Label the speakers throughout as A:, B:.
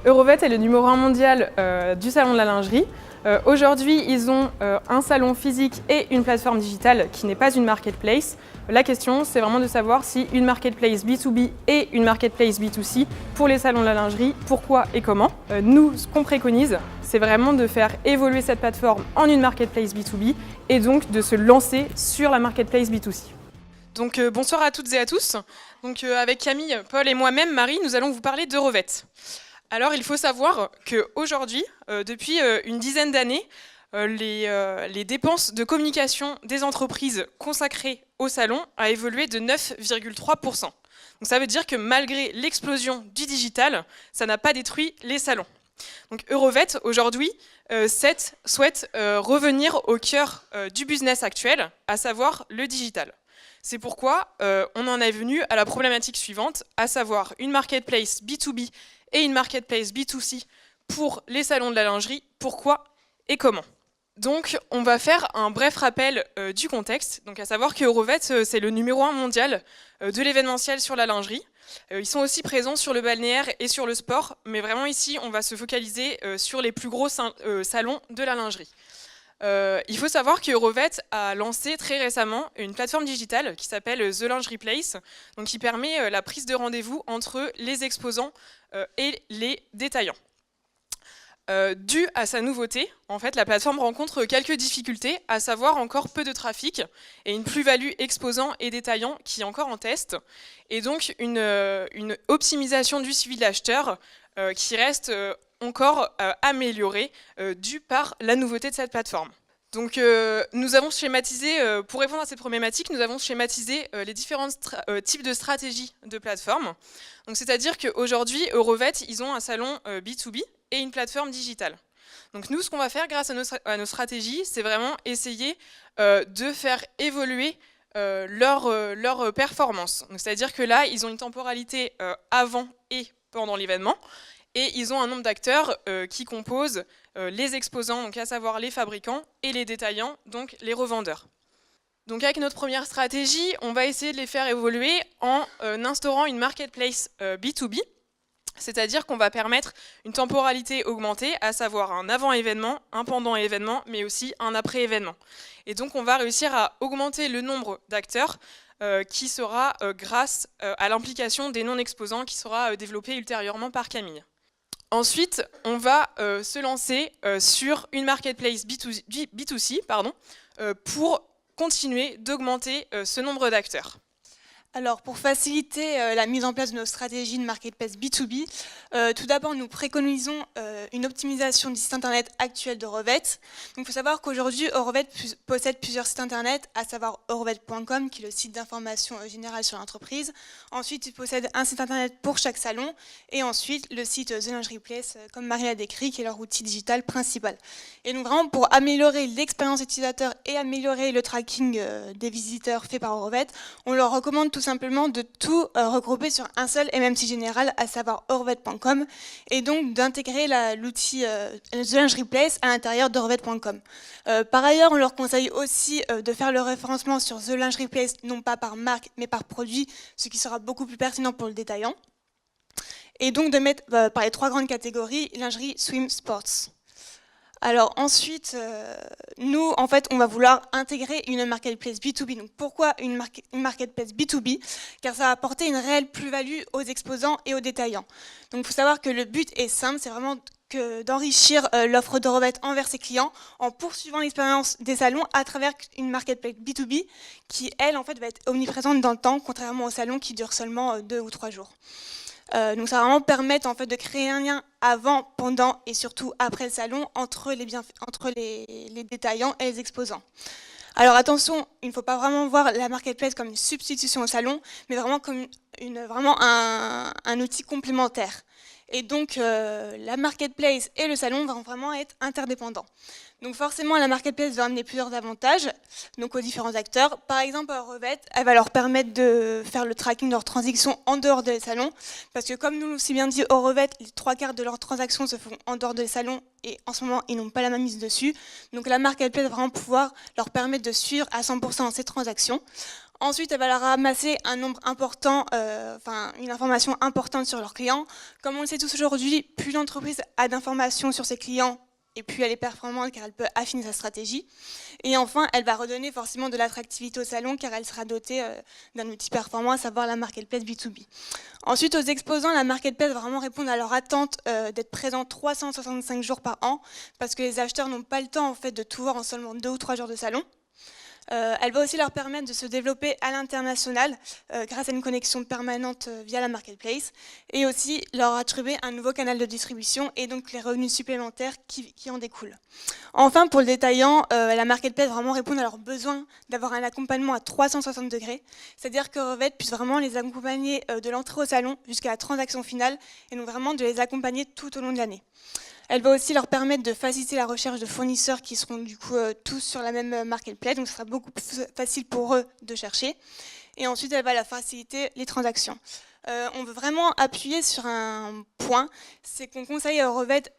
A: Eurovet est le numéro 1 mondial du salon de la lingerie. Aujourd'hui, ils ont un salon physique et une plateforme digitale qui n'est pas une marketplace. La question, c'est vraiment de savoir si une marketplace B2B et une marketplace B2C pour les salons de la lingerie, pourquoi et comment. Nous, ce qu'on préconise, c'est vraiment de faire évoluer cette plateforme en une marketplace B2B et donc de se lancer sur la marketplace B2C. Donc bonsoir à toutes et à tous. Donc avec Camille, Paul et moi-même, Marie, nous allons vous parler d'Eurovet. Alors il faut savoir qu'aujourd'hui, depuis une dizaine d'années, les dépenses de communication des entreprises consacrées au salon a évolué de 9,3%. Donc ça veut dire que malgré l'explosion du digital, ça n'a pas détruit les salons. Donc Eurovet, aujourd'hui, souhaite revenir au cœur du business actuel, à savoir le digital. C'est pourquoi on en est venu à la problématique suivante, à savoir une marketplace B2B et une marketplace B2C pour les salons de la lingerie. Pourquoi et comment? Donc on va faire un bref rappel du contexte, donc à savoir que Eurovet c'est le numéro 1 mondial de l'événementiel sur la lingerie. Ils sont aussi présents sur le balnéaire et sur le sport, mais vraiment ici on va se focaliser sur les plus gros salons de la lingerie. Il faut savoir que Eurovet a lancé très récemment une plateforme digitale qui s'appelle The Lingerie Place, donc qui permet la prise de rendez-vous entre les exposants et les détaillants. Dû à sa nouveauté, en fait, la plateforme rencontre quelques difficultés, à savoir encore peu de trafic et une plus-value exposant et détaillant qui est encore en test, et donc une optimisation du suivi de l'acheteur qui reste encore améliorée due par la nouveauté de cette plateforme. Donc nous avons schématisé, pour répondre à cette problématique, nous avons schématisé les différents types de stratégies de plateforme. Donc c'est-à-dire qu'aujourd'hui, Eurovet, ils ont un salon B2B et une plateforme digitale. Donc nous, ce qu'on va faire grâce à nos stratégies, c'est vraiment essayer de faire évoluer leur performance. C'est-à-dire que là, ils ont une temporalité avant et pendant l'événement, et ils ont un nombre d'acteurs qui composent les exposants, donc à savoir les fabricants, et les détaillants, donc les revendeurs. Donc avec notre première stratégie, on va essayer de les faire évoluer en instaurant une marketplace B2B, c'est-à-dire qu'on va permettre une temporalité augmentée, à savoir un avant-événement, un pendant-événement, mais aussi un après-événement. Et donc on va réussir à augmenter le nombre d'acteurs qui sera grâce à l'implication des non-exposants qui sera développée ultérieurement par Camille. Ensuite, on va se lancer sur une marketplace B2C pour continuer d'augmenter ce nombre d'acteurs.
B: Alors, pour faciliter la mise en place de nos stratégies de marketplace B2B, tout d'abord, nous préconisons une optimisation du site internet actuel d'Eurovet. Donc, il faut savoir qu'aujourd'hui, Eurovet possède plusieurs sites internet, à savoir eurovet.com, qui est le site d'information générale sur l'entreprise. Ensuite, il possède un site internet pour chaque salon. Et ensuite, le site The Lingerie Place, comme Marie l'a décrit, qui est leur outil digital principal. Et donc, vraiment, pour améliorer l'expérience utilisateur et améliorer le tracking des visiteurs fait par Eurovet, on leur recommande tout simplement de tout regrouper sur un seul et même site général, à savoir eurovet.com, et donc d'intégrer l'outil The Lingerie Place à l'intérieur d'eurovet.com. Par ailleurs, on leur conseille aussi de faire le référencement sur The Lingerie Place, non pas par marque, mais par produit, ce qui sera beaucoup plus pertinent pour le détaillant. Et donc de mettre par les 3 grandes catégories, lingerie, swim, sports. Alors ensuite, nous, en fait, on va vouloir intégrer une marketplace B2B. Donc pourquoi une marketplace B2B? Car ça va apporter une réelle plus-value aux exposants et aux détaillants. Donc il faut savoir que le but est simple, c'est vraiment d'enrichir l'offre d'Eurovet envers ses clients en poursuivant l'expérience des salons à travers une marketplace B2B qui, elle, en fait, va être omniprésente dans le temps, contrairement aux salons qui durent seulement 2 ou 3 jours. Donc ça va vraiment permettre en fait de créer un lien avant, pendant et surtout après le salon entre les détaillants et les exposants. Alors attention, il ne faut pas vraiment voir la marketplace comme une substitution au salon, mais vraiment comme un outil complémentaire. Et donc la marketplace et le salon vont vraiment être interdépendants. Donc forcément, la marketplace va amener plusieurs avantages donc aux différents acteurs. Par exemple, à Eurovet, elle va leur permettre de faire le tracking de leurs transactions en dehors des salons. Parce que comme nous l'avons bien dit, Eurovet, les 3/4 de leurs transactions se font en dehors des salons et en ce moment, ils n'ont pas la main mise dessus. Donc la marketplace va vraiment pouvoir leur permettre de suivre à 100% ces transactions. Ensuite, elle va leur ramasser un nombre important, une information importante sur leurs clients. Comme on le sait tous aujourd'hui, plus l'entreprise a d'informations sur ses clients, et plus elle est performante car elle peut affiner sa stratégie. Et enfin, elle va redonner forcément de l'attractivité au salon car elle sera dotée d'un outil performant, à savoir la marketplace B2B. Ensuite, aux exposants, la marketplace va vraiment répondre à leur attente d'être présent 365 jours par an parce que les acheteurs n'ont pas le temps en fait, de tout voir en seulement 2 ou 3 jours de salon. Elle va aussi leur permettre de se développer à l'international grâce à une connexion permanente via la marketplace et aussi leur attribuer un nouveau canal de distribution et donc les revenus supplémentaires qui en découlent. Enfin, pour le détaillant, la marketplace va vraiment répondre à leurs besoins d'avoir un accompagnement à 360 degrés, c'est-à-dire que Revette puisse vraiment les accompagner de l'entrée au salon jusqu'à la transaction finale et donc vraiment de les accompagner tout au long de l'année. Elle va aussi leur permettre de faciliter la recherche de fournisseurs qui seront du coup tous sur la même marketplace, donc ce sera beaucoup plus facile pour eux de chercher. Et ensuite, elle va leur faciliter les transactions. On veut vraiment appuyer sur un point, c'est qu'on conseille à Revette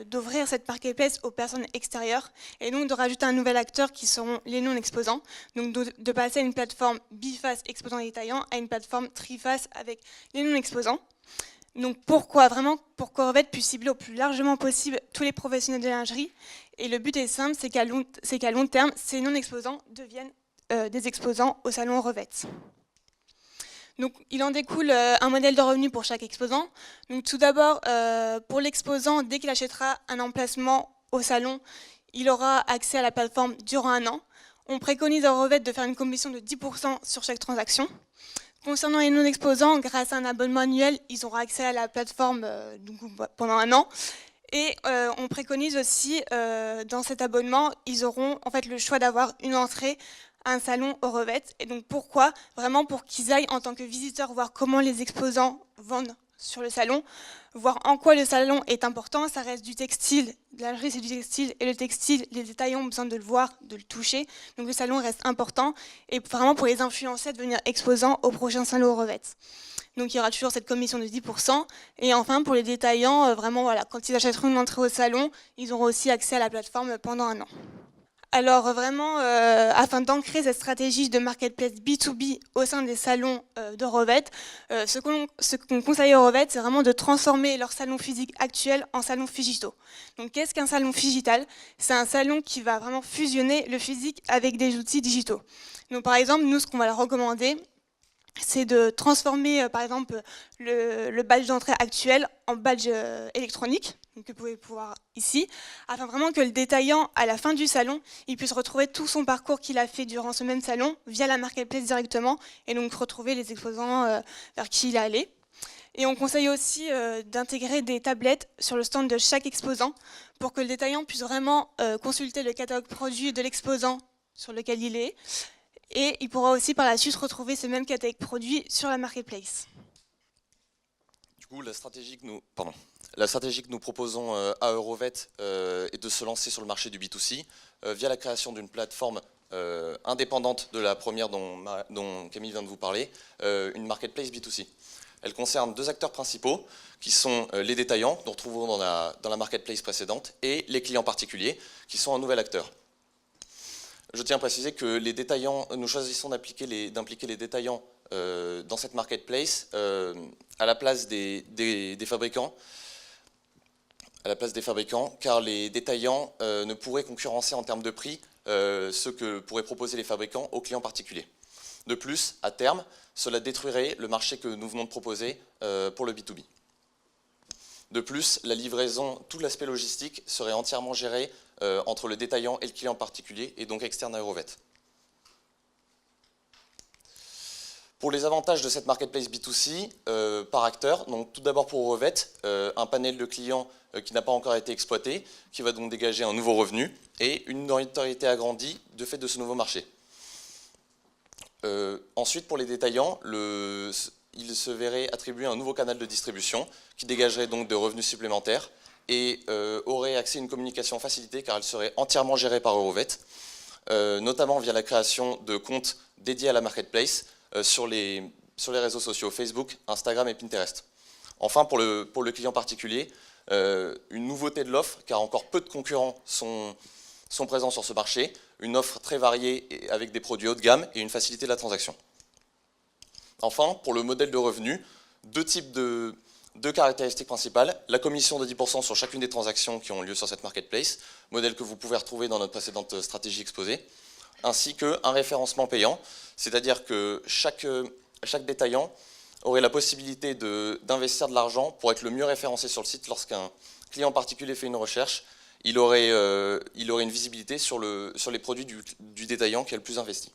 B: d'ouvrir cette marketplace aux personnes extérieures et donc de rajouter un nouvel acteur qui seront les non-exposants, donc de passer à une plateforme biface exposant détaillant à une plateforme triface avec les non-exposants. Donc pourquoi? Vraiment pour que Revette puisse cibler au plus largement possible tous les professionnels de la lingerie. Et le but est simple, c'est qu'à long terme, ces non-exposants deviennent des exposants au salon Revette. Donc il en découle un modèle de revenu pour chaque exposant. Donc tout d'abord, pour l'exposant, dès qu'il achètera un emplacement au salon, il aura accès à la plateforme durant 1 an. On préconise à Revette de faire une commission de 10% sur chaque transaction. Concernant les non-exposants, grâce à un abonnement annuel, ils auront accès à la plateforme pendant 1 an. Et on préconise aussi, dans cet abonnement, ils auront en fait le choix d'avoir une entrée à un salon au Revette. Et donc pourquoi? Vraiment pour qu'ils aillent en tant que visiteurs voir comment les exposants vendent sur le salon, voir en quoi le salon est important. Ça reste du textile, de la lingerie c'est du textile, et le textile, les détaillants ont besoin de le voir, de le toucher, donc le salon reste important, et vraiment pour les influencer à devenir exposants au prochain salon au Revette. Donc il y aura toujours cette commission de 10%, et enfin pour les détaillants, vraiment voilà, quand ils achèteront une entrée au salon, ils auront aussi accès à la plateforme pendant 1 an. Alors vraiment, afin d'ancrer cette stratégie de marketplace B2B au sein des salons de Revette, ce qu'on conseille aux Revette, c'est vraiment de transformer leur salon physique actuel en salon digitaux. Donc qu'est-ce qu'un salon digital? C'est un salon qui va vraiment fusionner le physique avec des outils digitaux. Donc par exemple, nous, ce qu'on va leur recommander, c'est de transformer par exemple le badge d'entrée actuel en badge électronique, que vous pouvez voir ici, afin vraiment que le détaillant, à la fin du salon, il puisse retrouver tout son parcours qu'il a fait durant ce même salon via la marketplace directement et donc retrouver les exposants vers qui il est allé. Et on conseille aussi d'intégrer des tablettes sur le stand de chaque exposant pour que le détaillant puisse vraiment consulter le catalogue produit de l'exposant sur lequel il est. Et il pourra aussi par la suite retrouver ce même catalogue produit sur la marketplace.
C: Du coup, la stratégie que nous proposons à Eurovette est de se lancer sur le marché du B2C via la création d'une plateforme indépendante de la première dont Camille vient de vous parler, une marketplace B2C. Elle concerne 2 acteurs principaux qui sont les détaillants, dont nous retrouvons dans la marketplace précédente, et les clients particuliers, qui sont un nouvel acteur. Je tiens à préciser que les détaillants, nous choisissons d'impliquer les détaillants dans cette marketplace à la place des fabricants, car les détaillants ne pourraient concurrencer en termes de prix ce que pourraient proposer les fabricants aux clients particuliers. De plus, à terme, cela détruirait le marché que nous venons de proposer pour le B2B. De plus, la livraison, tout l'aspect logistique serait entièrement géré entre le détaillant et le client particulier, et donc externe à Eurovette. Pour les avantages de cette marketplace B2C par acteur, donc tout d'abord pour Eurovette, un panel de clients qui n'a pas encore été exploité, qui va donc dégager un nouveau revenu et une notoriété agrandie de fait de ce nouveau marché. Ensuite, pour les détaillants, il se verrait attribuer un nouveau canal de distribution qui dégagerait donc de revenus supplémentaires et aurait accès à une communication facilitée car elle serait entièrement gérée par Eurovette, notamment via la création de comptes dédiés à la marketplace sur les réseaux sociaux Facebook, Instagram et Pinterest. Enfin, pour le client particulier, une nouveauté de l'offre, car encore peu de concurrents sont présents sur ce marché, une offre très variée et avec des produits haut de gamme et une facilité de la transaction. Enfin, pour le modèle de revenu, deux caractéristiques principales, la commission de 10% sur chacune des transactions qui ont lieu sur cette marketplace, modèle que vous pouvez retrouver dans notre précédente stratégie exposée, ainsi qu'un référencement payant, c'est-à-dire que chaque détaillant aurait la possibilité d'investir de l'argent pour être le mieux référencé sur le site. Lorsqu'un client particulier fait une recherche, il aurait une visibilité sur les produits du détaillant qui est le plus investi.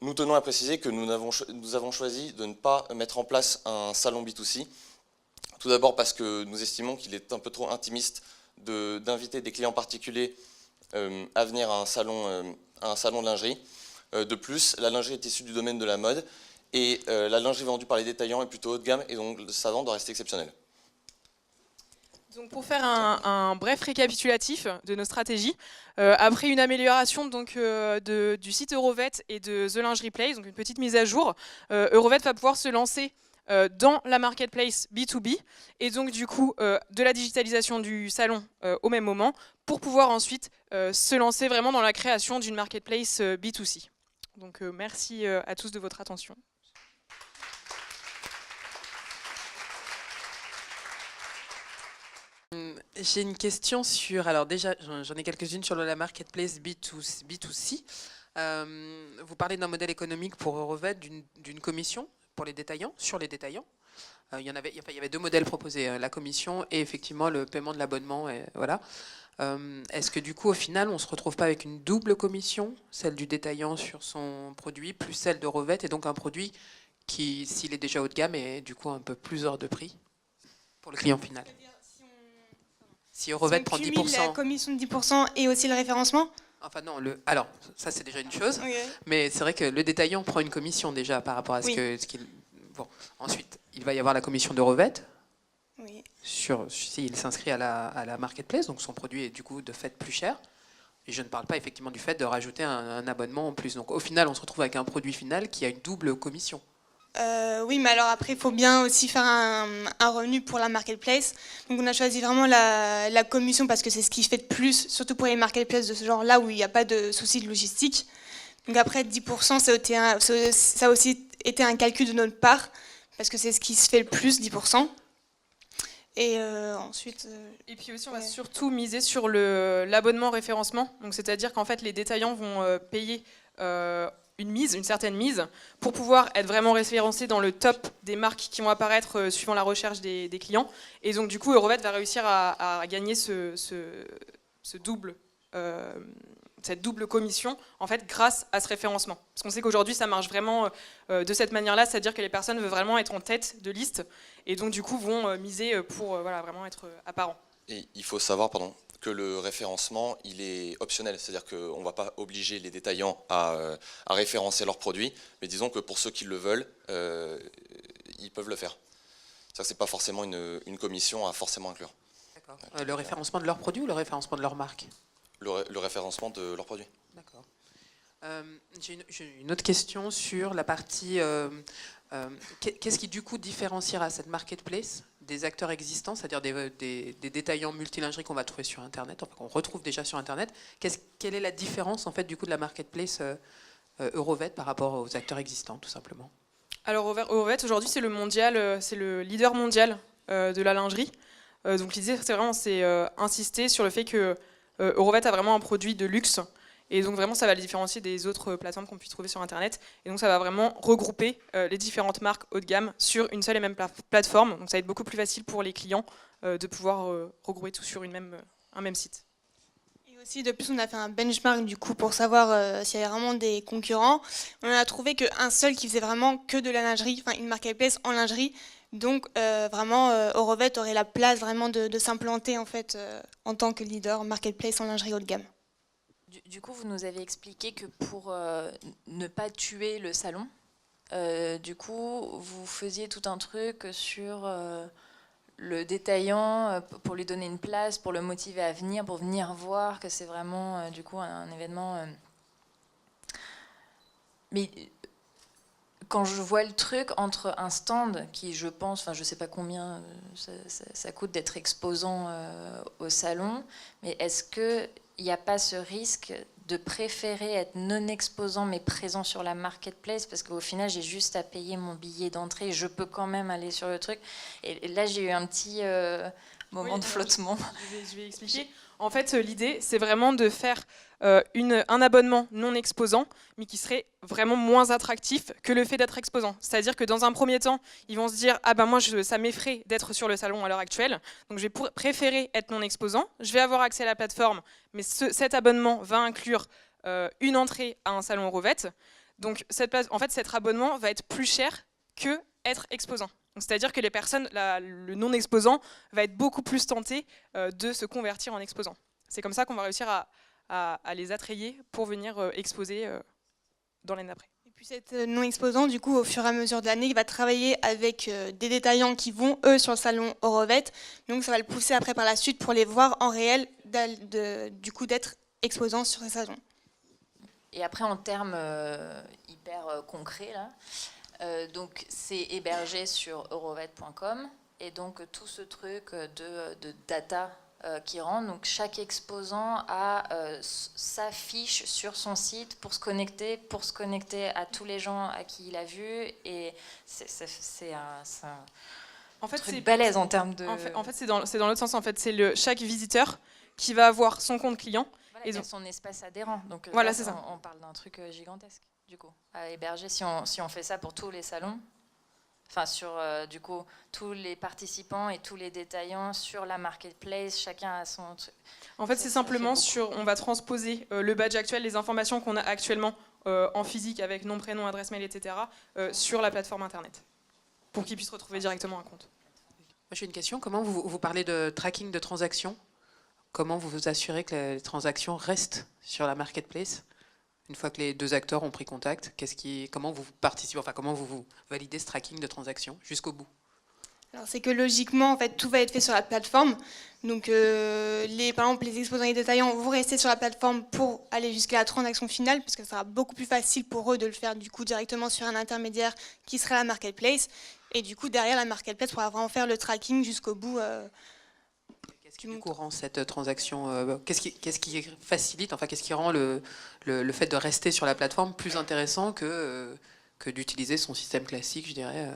C: Nous tenons à préciser que nous avons choisi de ne pas mettre en place un salon B2C. Tout d'abord parce que nous estimons qu'il est un peu trop intimiste d'inviter des clients particuliers à venir à un salon de lingerie. De plus, la lingerie est issue du domaine de la mode et la lingerie vendue par les détaillants est plutôt haut de gamme et donc le salon doit rester exceptionnel.
A: Donc pour faire un bref récapitulatif de nos stratégies, après une amélioration donc, du site Eurovet et de The Lingerie Place, donc une petite mise à jour, Eurovet va pouvoir se lancer dans la marketplace B2B et donc du coup de la digitalisation du salon au même moment pour pouvoir ensuite se lancer vraiment dans la création d'une marketplace B2C. Donc merci à tous de votre attention.
D: J'ai une question sur, alors déjà j'en ai quelques-unes sur la marketplace B2C. Vous parlez d'un modèle économique pour Eurovet, d'une commission pour les détaillants, sur les détaillants. Il y avait deux modèles proposés, la commission et effectivement le paiement de l'abonnement. Voilà. Est-ce que du coup au final on ne se retrouve pas avec une double commission, celle du détaillant sur son produit, plus celle d'Eurovet, et donc un produit qui, s'il est déjà haut de gamme, est du coup un peu plus hors de prix pour le client final? Si Eurovet prend 10%.
B: La commission de 10% et aussi le référencement?
D: Enfin non, alors ça c'est déjà une chose,
B: Okay.
D: Mais c'est vrai que le détaillant prend une commission déjà par rapport à ce qu'il... Bon, ensuite, il va y avoir la commission d'Eurovet,
B: Oui.
D: s'il s'inscrit à la marketplace, donc son produit est du coup de fait plus cher. Et je ne parle pas effectivement du fait de rajouter un abonnement en plus. Donc au final, on se retrouve avec un produit final qui a une double commission.
B: Oui, mais alors après, il faut bien aussi faire un revenu pour la marketplace. Donc on a choisi vraiment la commission parce que c'est ce qui fait de plus, surtout pour les marketplaces de ce genre-là où il n'y a pas de souci de logistique. Donc après, 10%, ça a aussi été un calcul de notre part parce que c'est ce qui se fait le plus, 10%. Et ensuite...
A: Et puis aussi, on va surtout miser sur l'abonnement référencement. Donc c'est-à-dire qu'en fait, les détaillants vont payer... une certaine mise, pour pouvoir être vraiment référencé dans le top des marques qui vont apparaître suivant la recherche des clients. Et donc du coup, Eurovet va réussir à gagner cette double commission en fait grâce à ce référencement. Parce qu'on sait qu'aujourd'hui, ça marche vraiment de cette manière-là, c'est-à-dire que les personnes veulent vraiment être en tête de liste et donc du coup vont miser pour vraiment être apparent.
C: Et il faut savoir, que le référencement, il est optionnel, c'est-à-dire qu'on ne va pas obliger les détaillants à référencer leurs produits, mais disons que pour ceux qui le veulent, ils peuvent le faire. Ça, c'est pas forcément une commission à forcément inclure.
D: D'accord. Le référencement de leurs produits ou le référencement de leur marque?
C: Le référencement de leurs produits.
D: D'accord. J'ai une autre question sur la partie... qu'est-ce qui du coup différenciera cette marketplace des acteurs existants, c'est-à-dire des détaillants multilingerie qu'on va trouver sur Internet, enfin qu'on retrouve déjà sur Internet? Quelle est la différence en fait du coup de la marketplace Eurovet par rapport aux acteurs existants, tout simplement?
A: Alors Eurovet aujourd'hui c'est le leader mondial de la lingerie. Donc l'idée c'est insister sur le fait que Eurovet a vraiment un produit de luxe. Et donc vraiment, ça va le différencier des autres plateformes qu'on puisse trouver sur Internet. Et donc ça va vraiment regrouper les différentes marques haut de gamme sur une seule et même plateforme. Donc ça va être beaucoup plus facile pour les clients de pouvoir regrouper tout sur un même site.
B: Et aussi, de plus, on a fait un benchmark du coup pour savoir s'il y avait vraiment des concurrents. On a trouvé qu'un seul qui faisait vraiment que de la lingerie, enfin une marketplace en lingerie. Donc vraiment, Eurovet aurait la place vraiment de s'implanter en fait en tant que leader marketplace en lingerie haut de gamme.
E: Du coup, vous nous avez expliqué que pour ne pas tuer le salon, du coup, vous faisiez tout un truc sur le détaillant pour lui donner une place, pour le motiver à venir, pour venir voir que c'est vraiment du coup un événement. Mais quand je vois le truc entre un stand qui, je pense, enfin je sais pas combien ça coûte d'être exposant au salon, mais est-ce que il n'y a pas ce risque de préférer être non exposant mais présent sur la marketplace, parce qu'au final j'ai juste à payer mon billet d'entrée, je peux quand même aller sur le truc. Et là j'ai eu un petit moment de flottement.
A: Je vais expliquer. En fait, l'idée, c'est vraiment de faire un abonnement non exposant, mais qui serait vraiment moins attractif que le fait d'être exposant. C'est-à-dire que dans un premier temps, ils vont se dire « Ah ben moi, ça m'effraie d'être sur le salon à l'heure actuelle, donc je vais préférer être non exposant, je vais avoir accès à la plateforme, mais cet abonnement va inclure une entrée à un salon Eurovet. Donc en fait, cet abonnement va être plus cher que être exposant. C'est-à-dire que les personnes, le non-exposant va être beaucoup plus tenté de se convertir en exposant. C'est comme ça qu'on va réussir à les attrayer pour venir exposer dans l'année d'après.
B: Et puis cet non-exposant, du coup, au fur et à mesure de l'année, il va travailler avec des détaillants qui vont, eux, sur le salon Eurovet. Donc ça va le pousser après par la suite pour les voir en réel, du coup, d'être exposant sur ces salons.
E: Et après, en termes hyper concrets, là, donc c'est hébergé sur eurovet.com et donc tout ce truc de data qui rentre, donc chaque exposant a sa fiche sur son site pour se connecter à tous les gens à qui il a vu, et c'est un truc balèze en termes de...
A: En fait c'est dans l'autre sens, en fait c'est chaque visiteur qui va avoir son compte client.
E: Voilà, il a son espace adhérent, donc
A: voilà,
E: là,
A: c'est ça.
E: On parle d'un truc gigantesque. Du coup, à héberger, si on fait ça pour tous les salons, enfin sur du coup tous les participants et tous les détaillants sur la marketplace, chacun a son truc.
A: En fait, c'est simplement on va transposer le badge actuel, les informations qu'on a actuellement en physique avec nom, prénom, adresse mail, etc. Sur la plateforme internet, pour qu'ils puissent retrouver directement un compte.
D: Moi, j'ai une question. Comment vous parlez de tracking de transactions? Comment vous vous assurez que les transactions restent sur la marketplace une fois que les deux acteurs ont pris contact? Comment vous participez, enfin comment vous validez ce tracking de transactions jusqu'au bout?
B: Alors c'est que logiquement, en fait, tout va être fait sur la plateforme. Donc par exemple, les exposants et les détaillants vont rester sur la plateforme pour aller jusqu'à la transaction finale, parce que ça sera beaucoup plus facile pour eux de le faire du coup directement sur un intermédiaire qui sera la marketplace. Et du coup, derrière la marketplace, pourra vraiment faire le tracking jusqu'au bout.
D: Qu'est-ce qui rend cette transaction, qu'est-ce qui facilite, enfin qu'est-ce qui rend le fait de rester sur la plateforme plus intéressant que d'utiliser son système classique, je dirais,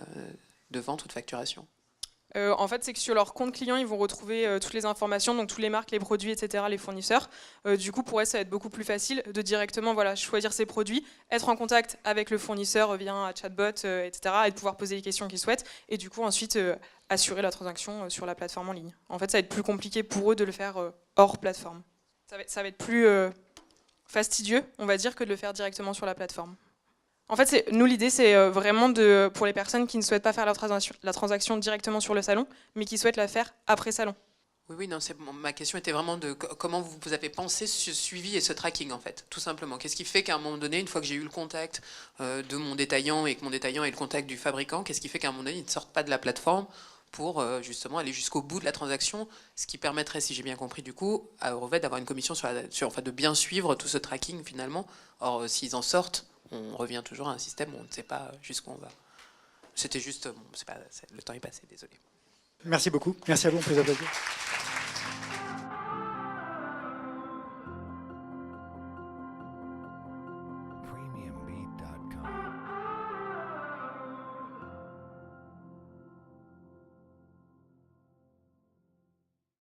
D: de vente ou de facturation?
A: En fait, c'est que sur leur compte client, ils vont retrouver toutes les informations, donc toutes les marques, les produits, etc., les fournisseurs. Du coup, pour eux, ça va être beaucoup plus facile de directement choisir ses produits, être en contact avec le fournisseur via un chatbot, etc., et de pouvoir poser les questions qu'ils souhaitent, et du coup, ensuite, assurer la transaction sur la plateforme en ligne. En fait, ça va être plus compliqué pour eux de le faire hors plateforme. Ça va être plus fastidieux, on va dire, que de le faire directement sur la plateforme. En fait, nous, l'idée, c'est vraiment pour les personnes qui ne souhaitent pas faire la transaction directement sur le salon, mais qui souhaitent la faire après salon.
D: Oui, non, ma question était vraiment de comment vous avez pensé ce suivi et ce tracking, en fait, tout simplement. Qu'est-ce qui fait qu'à un moment donné, une fois que j'ai eu le contact de mon détaillant et que mon détaillant ait le contact du fabricant, qu'est-ce qui fait qu'à un moment donné, ils ne sortent pas de la plateforme pour justement aller jusqu'au bout de la transaction, ce qui permettrait, si j'ai bien compris du coup, à Eurovet d'avoir une commission enfin, de bien suivre tout ce tracking finalement. Or, s'ils en sortent, on revient toujours à un système où on ne sait pas jusqu'où on va. C'était juste, le temps est passé, désolé.
F: Merci beaucoup. Merci à vous, on peut les applaudir.
G: Premium